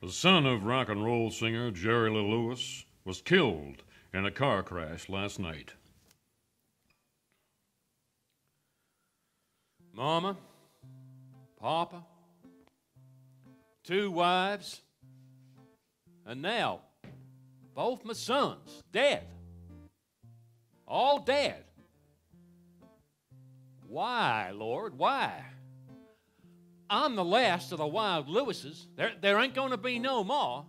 The son of rock and roll singer Jerry Lee Lewis was killed in a car crash last night. Mama, Papa, 2 wives, and now both my sons dead. All dead. Why, Lord, why? I'm the last of the wild Lewises. There ain't going to be no more.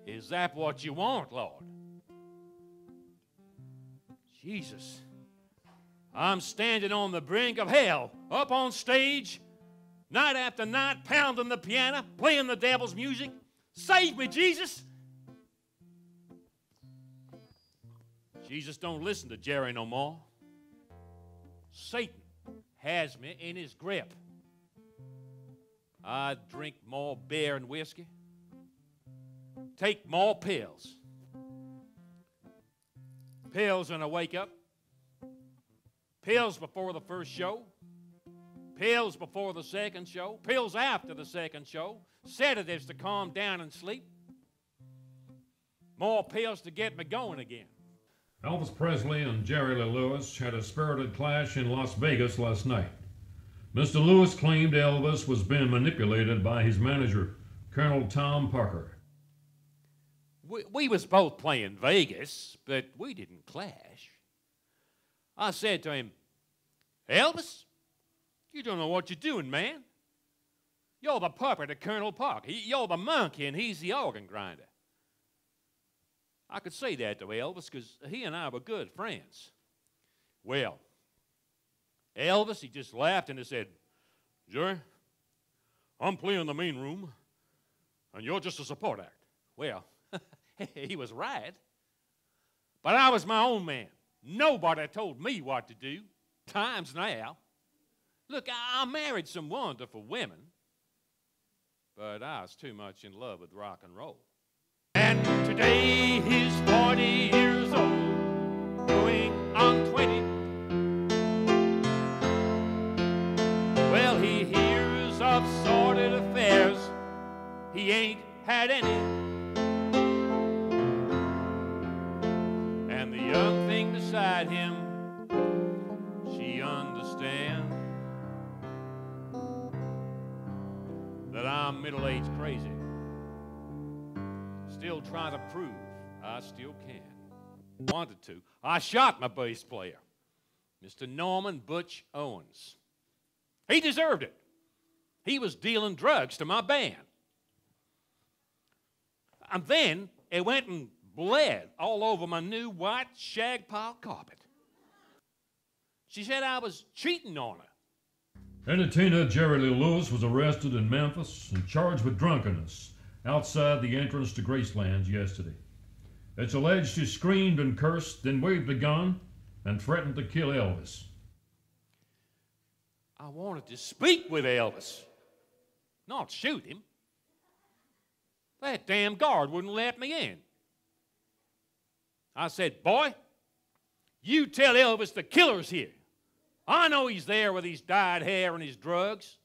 Is that what you want, Lord? Jesus, I'm standing on the brink of hell, up on stage, night after night, pounding the piano, playing the devil's music. Save me, Jesus. Jesus don't listen to Jerry no more. Satan has me in his grip. I drink more beer and whiskey, take more pills. Pills when I wake up, pills before the first show, pills before the second show, pills after the second show, sedatives to calm down and sleep, more pills to get me going again. Elvis Presley and Jerry Lee Lewis had a spirited clash in Las Vegas last night. Mr. Lewis claimed Elvis was being manipulated by his manager, Colonel Tom Parker. We was both playing Vegas, but we didn't clash. I said to him, Elvis, you don't know what you're doing, man. You're the puppet of Colonel Parker. You're the monkey, and he's the organ grinder. I could say that to Elvis because he and I were good friends. Well, Elvis, he just laughed and he said, Jerry, I'm playing the main room, and you're just a support act. Well, he was right. But I was my own man. Nobody told me what to do. Times now. Look, I married some wonderful women, but I was too much in love with rock and roll. And today he's 40 years old, going on 20. Well, he hears of sordid affairs. He ain't had any. And the young thing beside him, she understands that I'm middle-aged crazy. Still trying to prove I still can. Wanted to. I shot my bass player, Mr. Norman Butch Owens. He deserved it. He was dealing drugs to my band. And then it went and bled all over my new white shag pile carpet. She said I was cheating on her. Entertainer Jerry Lee Lewis was arrested in Memphis and charged with drunkenness outside the entrance to Graceland yesterday. It's alleged he screamed and cursed, then waved a gun and threatened to kill Elvis. I wanted to speak with Elvis, not shoot him. That damn guard wouldn't let me in. I said, boy, you tell Elvis the killer's here. I know he's there with his dyed hair and his drugs.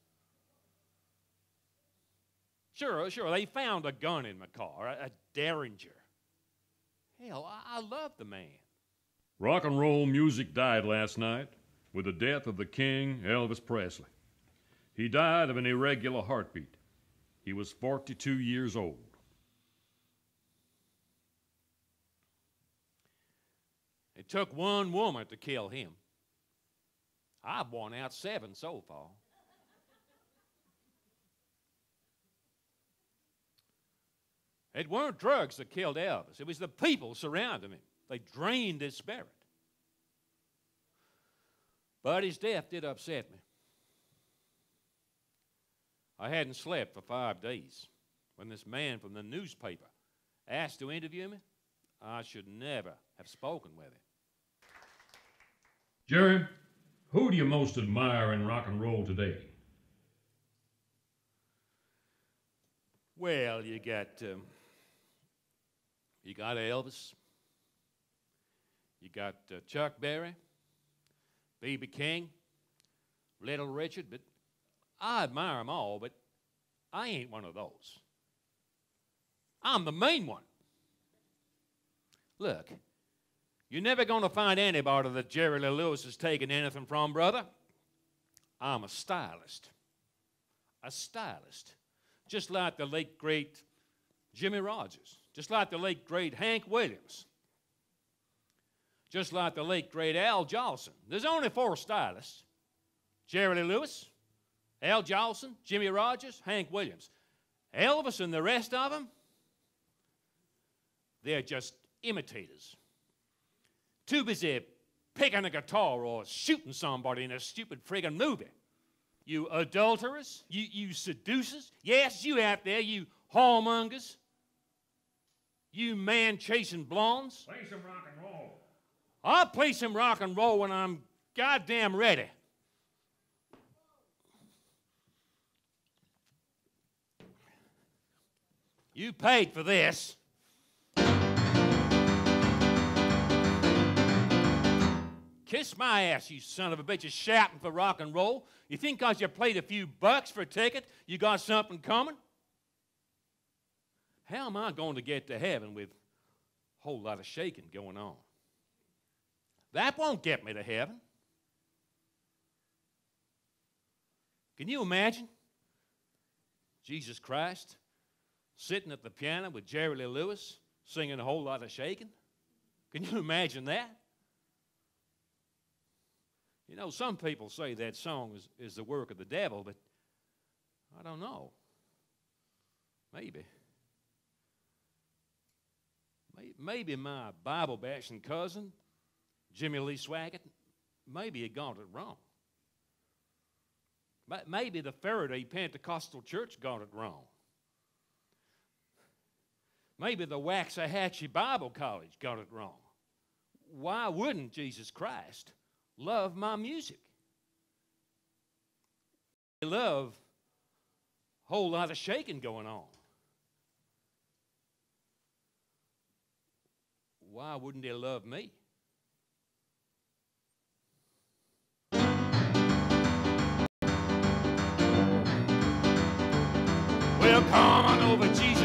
Sure, they found a gun in my car, a Derringer. Hell, I love the man. Rock and roll music died last night with the death of the king, Elvis Presley. He died of an irregular heartbeat. He was 42 years old. It took one woman to kill him. I've won out 7 so far. It weren't drugs that killed Elvis. It was the people surrounding him. They drained his spirit. But his death did upset me. I hadn't slept for 5 days. When this man from the newspaper asked to interview me, I should never have spoken with him. Jerry, who do you most admire in rock and roll today? Well, you got Elvis. You got Chuck Berry, B.B. King, Little Richard, but I admire them all. But I ain't one of those. I'm the main one. Look, you're never going to find anybody that Jerry Lee Lewis has taken anything from, brother. I'm a stylist. A stylist. Just like the late, great Jimmy Rogers. Just like the late, great Hank Williams. Just like the late, great Al Jolson. There's only 4 stylists. Jerry Lee Lewis, Al Jolson, Jimmy Rogers, Hank Williams. Elvis and the rest of them, they're just imitators. Too busy picking a guitar or shooting somebody in a stupid friggin' movie. You adulterers, you seducers, yes, you out there, you whoremongers, you man-chasing blondes. Play some rock and roll. I'll play some rock and roll when I'm goddamn ready. You paid for this. Kiss my ass, you son of a bitch, shouting for rock and roll. You think because you played a few bucks for a ticket, you got something coming? How am I going to get to heaven with a whole lot of shaking going on? That won't get me to heaven. Can you imagine Jesus Christ sitting at the piano with Jerry Lee Lewis singing a whole lot of shaking? Can you imagine that? You know, some people say that song is the work of the devil, but I don't know. Maybe. Maybe my Bible-bashing cousin, Jimmy Lee Swaggart, maybe he got it wrong. Maybe the Faraday Pentecostal Church got it wrong. Maybe the Waxahachie Bible College got it wrong. Why wouldn't Jesus Christ love my music? They love a whole lot of shaking going on. Why wouldn't they love me? Well, come on over, Jesus.